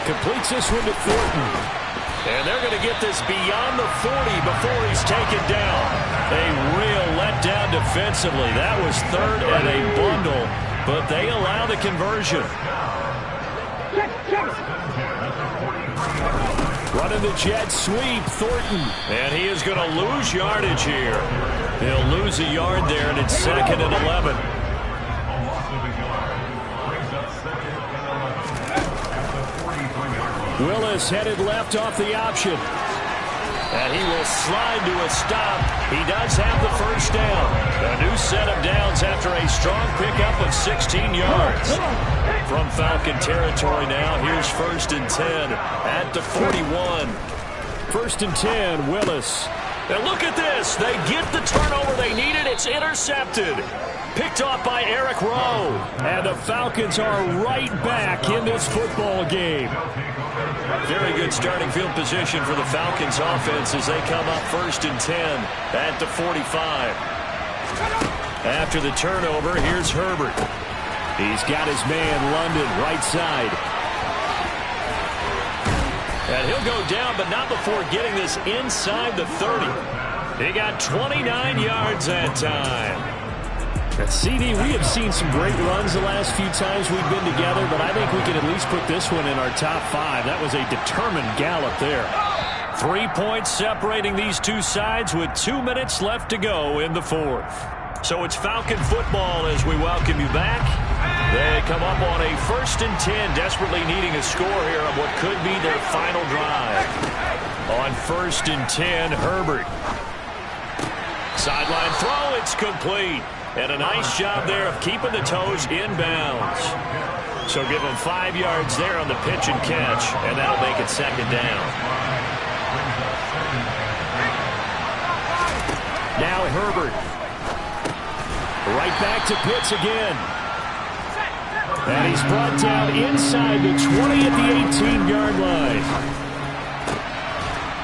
Completes this one to Thornton. And they're going to get this beyond the 40 before he's taken down. A real letdown defensively. That was 3rd and a bundle, but they allow the conversion. Running the jet sweep, Thornton. And he is going to lose yardage here. He'll lose a yard there, and it's 2nd and 11. Willis headed left off the option. And he will slide to a stop. He does have the first down. A new set of downs after a strong pickup of 16 yards. From Falcon territory now, here's 1st and 10 at the 41. 1st and 10, Willis. And look at this. They get the turnover they needed. It's intercepted. Picked off by Eric Rowe. And the Falcons are right back in this football game. Very good starting field position for the Falcons offense as they come up 1st and 10 at the 45. After the turnover, here's Herbert. He's got his man, London, right side. And he'll go down, but not before getting this inside the 30. He got 29 yards that time. CD, we have seen some great runs the last few times we've been together, but I think we can at least put this one in our top 5. That was a determined gallop there. 3 points separating these two sides with 2 minutes left to go in the fourth. So it's Falcon football as we welcome you back. They come up on a 1st and 10, desperately needing a score here on what could be their final drive. On 1st and 10, Herbert. Sideline throw, it's complete. And a nice job there of keeping the toes inbounds. So give them 5 yards there on the pitch and catch, and that'll make it 2nd down. Now Herbert. Right back to Pitts again. And he's brought down inside the 20 at the 18-yard line.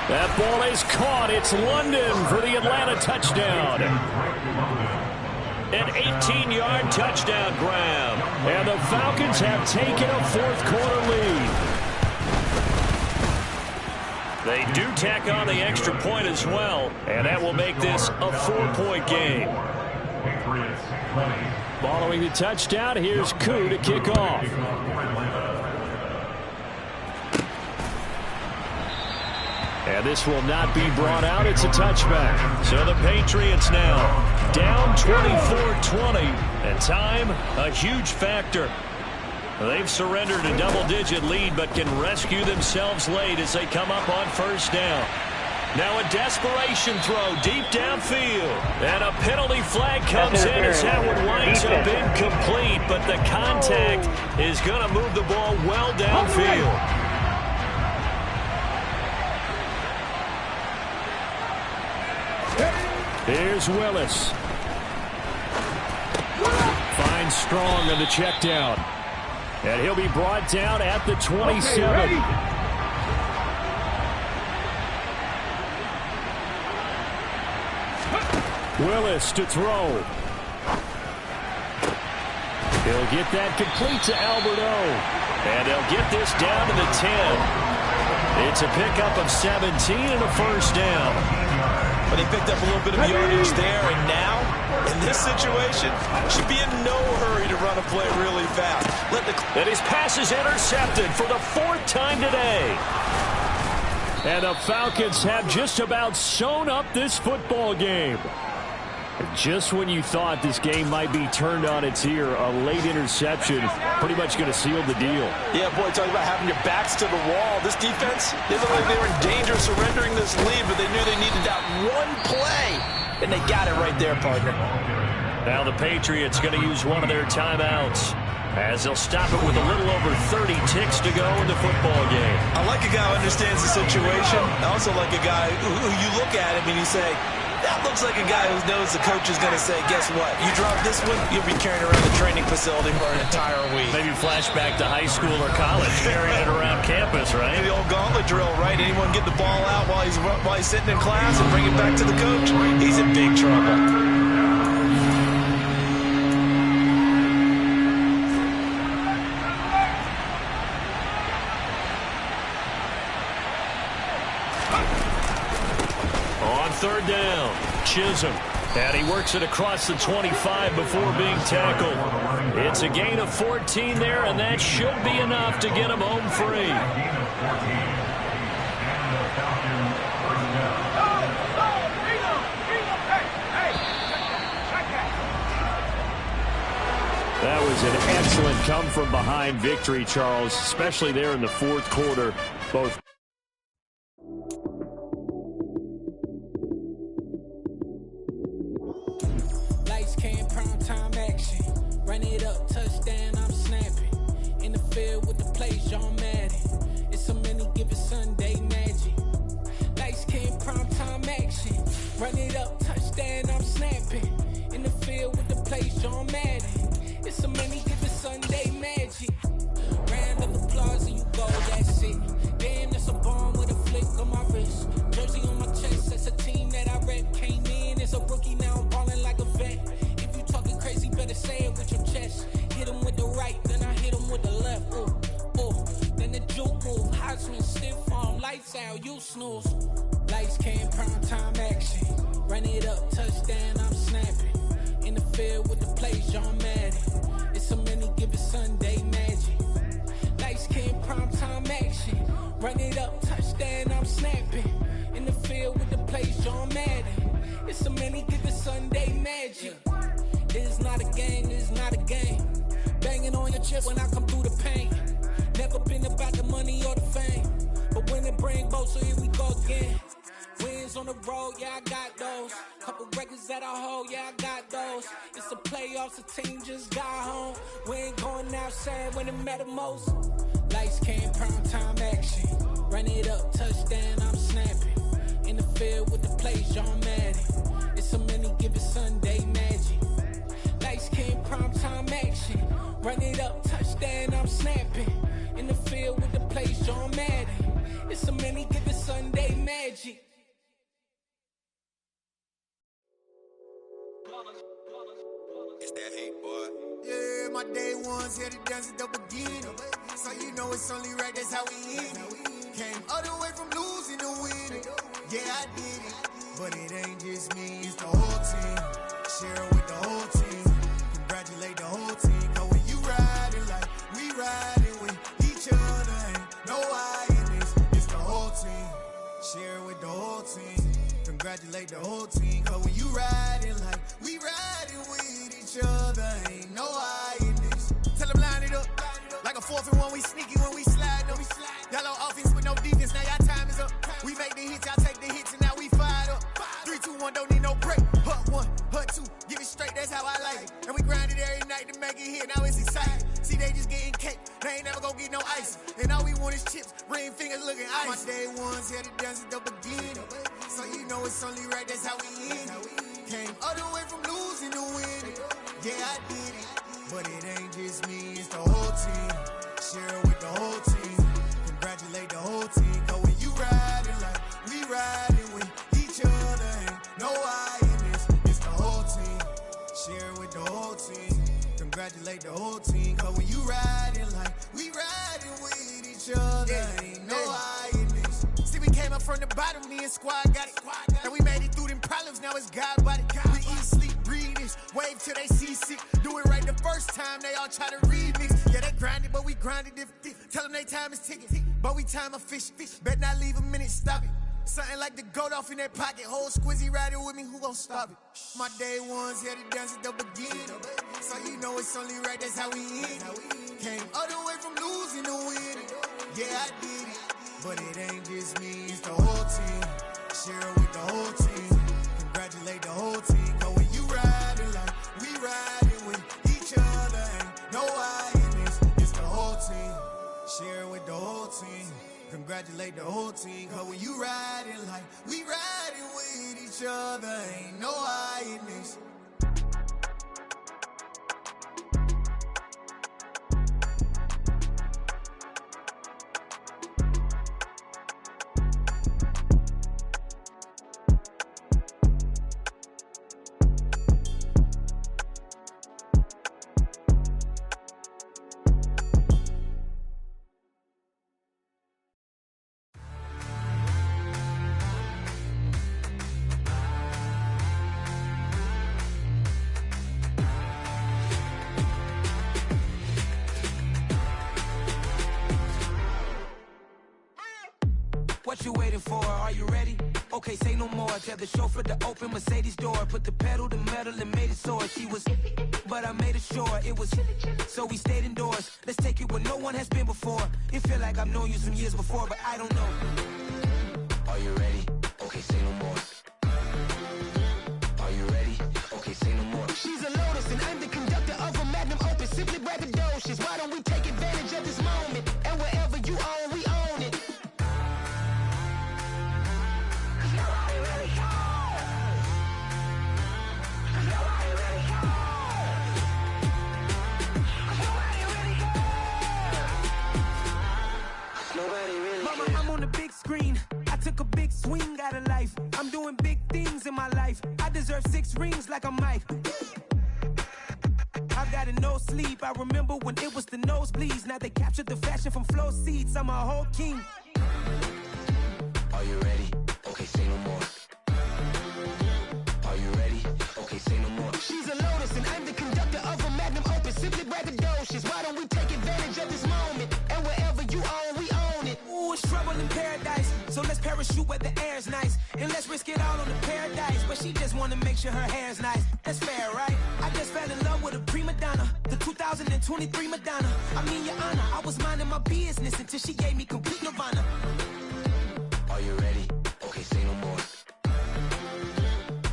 That ball is caught. It's London for the Atlanta touchdown. An 18-yard touchdown grab. And the Falcons have taken a 4th quarter lead. They do tack on the extra point as well, and that will make this a 4-point game. Following the touchdown, here's Koo to kick off. And this will not be brought out. It's a touchback. So the Patriots now down 24-20. And time, a huge factor. They've surrendered a double-digit lead, but can rescue themselves late as they come up on 1st down. Now a desperation throw deep downfield. And a penalty flag comes in as that one winds up incomplete. But the contact is going to move the ball well downfield. Here's Willis. Finds Strong on the check down. And he'll be brought down at the 27. Willis to throw. He'll get that complete to Alberto. And they'll get this down to the 10. It's a pickup of 17 and a 1st down. But he picked up a little bit of yardage there, and now, in this situation, should be in no hurry to run a play really fast. And his pass is intercepted for the 4th time today. And the Falcons have just about sewn up this football game. Just when you thought this game might be turned on its ear, a late interception pretty much going to seal the deal. Yeah, boy, talking about having your backs to the wall. This defense, they looked like they were in danger of surrendering this lead, but they knew they needed that one play, and they got it right there, partner. Now the Patriots going to use one of their timeouts as they'll stop it with a little over 30 ticks to go in the football game. I like a guy who understands the situation. I also like a guy who you look at him and you say, that looks like a guy who knows the coach is going to say, guess what? You drop this one, you'll be carrying around the training facility for an entire week. Maybe flashback to high school or college, carrying it around campus, right? The old gauntlet drill, right? Anyone get the ball out while he's sitting in class and bring it back to the coach? He's in big trouble. On 3rd down, Chisholm. And he works it across the 25 before being tackled. It's a gain of 14 there, and that should be enough to get him home free. That was an excellent come-from-behind victory, Charles, especially there in the 4th quarter. Both run it up, touchdown, I'm snapping. In the field with the plays, John Madden. It's so many given Sunday magic. Lights came prime time action. Run it up, touchdown, I'm snapping. In the field with the plays, John Madden. It's so many given Sunday magic. Round of applause and you go, that's it. Damn, that's a bomb with a flick on my wrist. Jersey on my chest, that's a team that I rep. Came in as a rookie, now I'm balling like a vet. snooze. Lights came, prime time action. Run it up, touchdown, I'm snapping. In the field with the plays, John Madden. It's a many given Sunday magic. Lights came, prime time action. Run it up, touchdown, I'm snapping. In the field with the plays, John Madden. It's a many given Sunday magic. It's not a game, it's not a game. Banging on your chest when I come through the pain. Never been about the money or the fame. But when it bring both, so here we go again. Wins on the road, yeah, I got those. Couple records that I hold, yeah, I got those. It's the playoffs, the team just got home. We ain't going outside when it matter most. Lights came, prime time action. Run it up, touchdown, I'm snapping. In the field with the plays, John Madden. It's a many given Sunday magic. Lights came, prime time action. Run it up, touchdown, I'm snapping. In the field with the plays, John Madden. It's a many given Sunday magic. It's that hate, boy. Yeah, my day ones here to dance at the beginning. So you know it's only right, that's how we end it. Came all the way from losing to winning. Yeah, I did it. But it ain't just me, it's the whole team. Share it with the whole team. Congratulate the whole team. Cause when you riding like we riding with each other, ain't no I in this. It's the whole team. Share it with the whole team. Congratulate the whole team. Cause when you riding like we riding with each other, ain't no I in this. Tell them line it up. Like a 4th and 1, we sneaky when we slide them. Yellow offense with no defense, now y'all time is up. We make the hits, y'all take the hits, and now we fired up. 3, 2, 1, don't need no break. Hut 1, hut 2, give it straight, that's how I like it. And we grind it every night to make it hit, now it's exciting. See, they just getting cake, they ain't never gonna get no ice. And all we want is chips, ring fingers looking ice. My day ones here to dance at the beginning. So you know it's only right, that's how we end it. Came all the way from losing to winning. Yeah, I did it. But it ain't just me, it's the whole team. Share it with the whole team. Congratulate the whole team. Cause when you riding like we riding with each other, ain't no I in this. It's the whole team. Share it with the whole team. Congratulate the whole team. Cause when you riding like we riding with each other, ain't no I in this. See, we came up from the bottom, me and squad got it. And we made it through them problems, now it's God body. We eat, sleep, breathe this, wave till they seasick. Do it right the first time, they all try to remix. Yeah, they grinded, but we grinded different. Tell them they time is ticking, but we time a fish. Bet not leave a minute, stop it. Something like the goat off in their pocket. Whole squizzy riding with me, who gon' stop it? My day ones here to dance at the beginning. So you know it's only right, that's how we end it. Came all the way from losing to winning. Yeah, I did it. But it ain't just me, it's the whole team. Share it with the whole team. Congratulate the whole team. Cause when you riding like we riding with each other, ain't no I in this. It's the whole team. Share it with the whole team. Congratulate the whole team. Cause when you riding like we riding with each other, ain't no I in this. What you waiting for? Are you ready? Okay, say no more. Tell the chauffeur to open Mercedes door. Put the pedal to metal and made it soar. She was, but I made it sure it was. So we stayed indoors. Let's take it where no one has been before. It feel like I've known you some years before, but I don't know. Are you ready? Okay, say no more. Are you ready? Okay, say no more. She's a Lotus and I'm the conductor of a Magnum Opus. Simply braggadocious. Why don't we take advantage of this moment? And wherever you own, we own it. I'm on the big screen. I took a big swing out of life. I'm doing big things in my life. I deserve 6 rings like I'm Mike. I've got no sleep. I remember when it was the nosebleeds. Now they captured the fashion from flow seats. I'm a whole king. Are you ready? Okay, say no more. Are you ready? Okay, say no more. She's a lotus and I'm the conductor of a magnum opus. Simply braggadocious. Why don't we take advantage of this moment? And wherever you own, we own it. Ooh, it's trouble in paradise. So let's parachute where the air's nice. And let's risk it all on the paradise. But she just wanna make sure her hair's nice. That's fair, right? I just fell in love with a prima donna. The 2023 Madonna. I mean, your honor, I was minding my business until she gave me complete nirvana. Are you ready? Okay, say no more.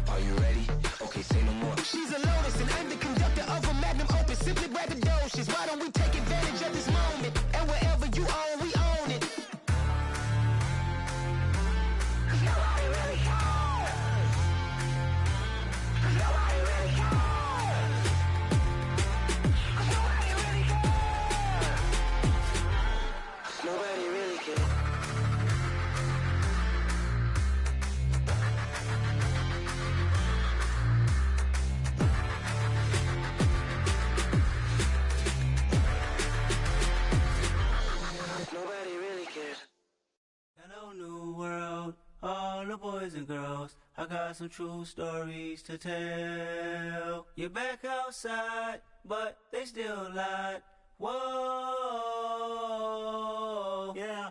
Are you ready? Okay, say no more. She's a lotus and I'm the conductor of a magnum opus. Simply braggadocious. Why don't we take advantage of this moment? And wherever you own, we own it. Nobody really cares. Nobody really cares. Nobody really cares. Nobody really cares. Nobody really cares. Hello, new world, all the boys and girls. I got some true stories to tell. You're back outside, but they still lied. Whoa, yeah.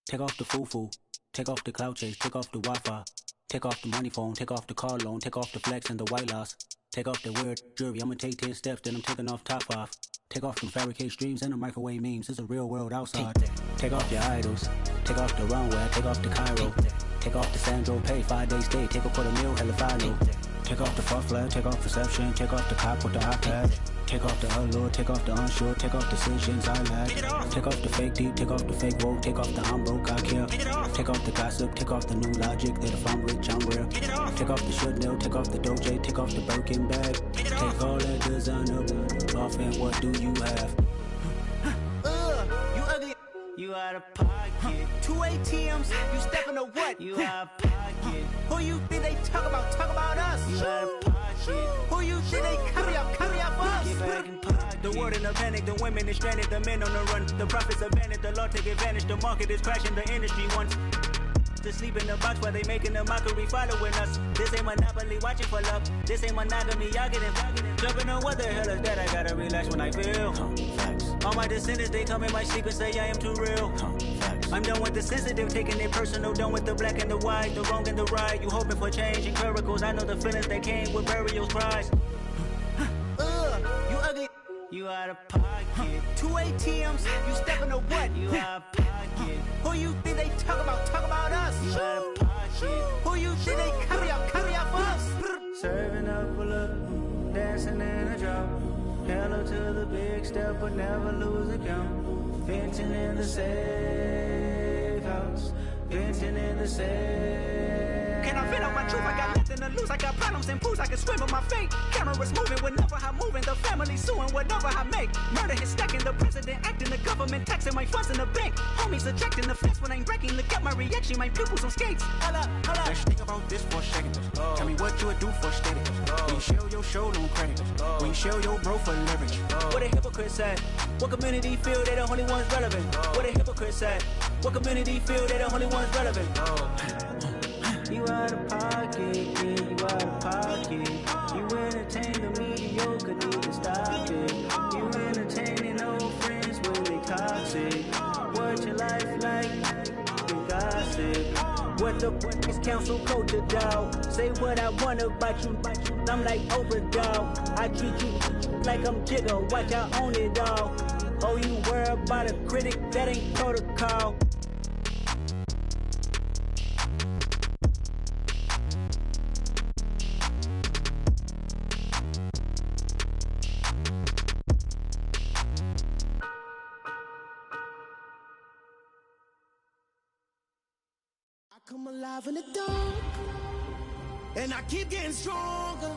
Take off the foo-foo, take off the cloud chase, take off the Wi-Fi, take off the money phone, take off the car loan, take off the flex and the white loss. Take off the weird jewelry, I'ma take 10 steps, then I'm taking off top 5. Take off them fabricate streams and the microwave memes. It's a real world outside. Take off your idols. Take off the runway. Take off the Cairo. Take off the Sandro Pay. 5-day stay. Take a $250,000 hella final. Take off the fuck flag. Take off perception. Take off the cop with the iPad. Take off the allure. Take off the unsure. Take off decisions I lack. Take off the fake deep. Take off the fake woke. Take off the I'm broke. I care. Take off the gossip. Take off the new logic that if I'm rich I'm real. Take off the should know. Take off the Doja. Take off the Birkin bag. Take all that designer off and what do you have? You ugly. You out of pocket. 2 ATMs, you stepping or what? You out of pocket. Who you think they talk about? Talk about us. You out of pocket. Who you think they carry up for Get us? back in pocket. The world in a panic, the women is stranded, the men on the run. The profits abandoned, the law take advantage. The market is crashing, the industry wants to sleep in the box while they making a mockery following us. This ain't monopoly, watching for love. This ain't monogamy, y'all getting jumping on what the hell is that? I gotta relax when I feel. All my descendants, they come in my sleep and say I am too real. I'm done with the sensitive, taking it personal. Done with the black and the white, the wrong and the right. You hoping for change and miracles. I know the feelings that came with burial cries. You ugly. You out of pocket. 2 ATMs, you stepping or what? You out of pocket. Who you think they talk about? Talk about us. You out of pocket. Who you think they carry up for us? Serving up a look, dancing in a drop. Hello to the big step, but never lose a count. Venting in the safe house. Venting in the safe. Can I vent on my truth? I got nothing to lose. I got problems and pools. I can swim in my fate. Cameras moving whenever I'm moving. The family suing whatever I make. Murder is stacking. The president acting. The government taxing my funds in the bank. Homies ejecting the fence when I'm breaking. Look at my reaction. My pupils on skates. Hold up, hold up. Let's think about this for a second. Tell me what you would do for status. When you show your show, don't credit. When you show your bro for leverage. What a hypocrite said. What community feel they the only ones relevant? What a hypocrite said. What community feel they the only ones relevant? You out of pocket, yeah, you out of pocket. You entertain the mediocre, need to stop it. You entertaining old friends when they toxic. What your life like? You gossip. What the is council culture, dog? Say what I want about you. I'm like Oprah, dog. I treat you like I'm Jigga. Watch I own it all. Oh, you worry about a critic? That ain't protocol. I come alive in the dark, and I keep getting stronger.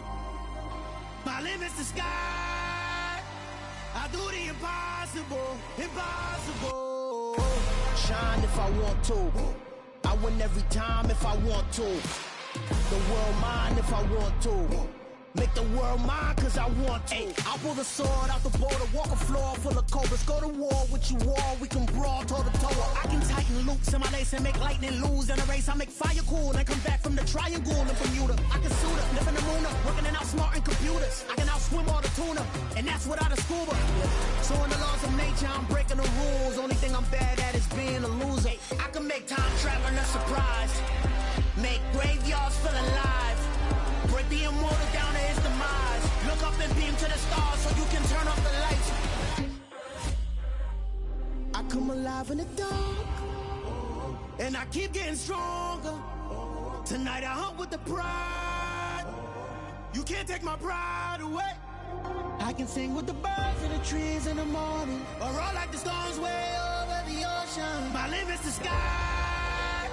My limit's the sky. I do the impossible, impossible. Shine if I want to. I win every time if I want to. The world mine if I want to. Make the world mine cause I want to. Ay, I'll pull the sword out the border, walk a floor full of cobras. Go to war with you all, we can brawl toe to toe. I can tighten loops in my lace and make lightning lose in a race. I make fire cool and come back from the triangle in Bermuda. I can suit up, live in the moon up, working and outsmarting computers. I can outswim all the tuna, and that's without a scuba. So in the laws of nature, I'm breaking the rules. Only thing I'm bad at is being a loser. I can make time travel a surprise, make graveyards feel alive, break the immortal down to his demise. Look up and beam to the stars so you can turn off the lights. I come alive in the dark, and I keep getting stronger. Tonight I hunt with the pride. You can't take my pride away. I can sing with the birds and the trees in the morning, or roll like the storms way over the ocean. My limit's the sky.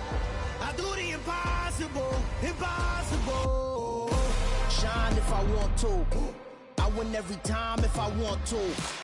I do the impossible, impossible. Shine if I want to, I win every time if I want to.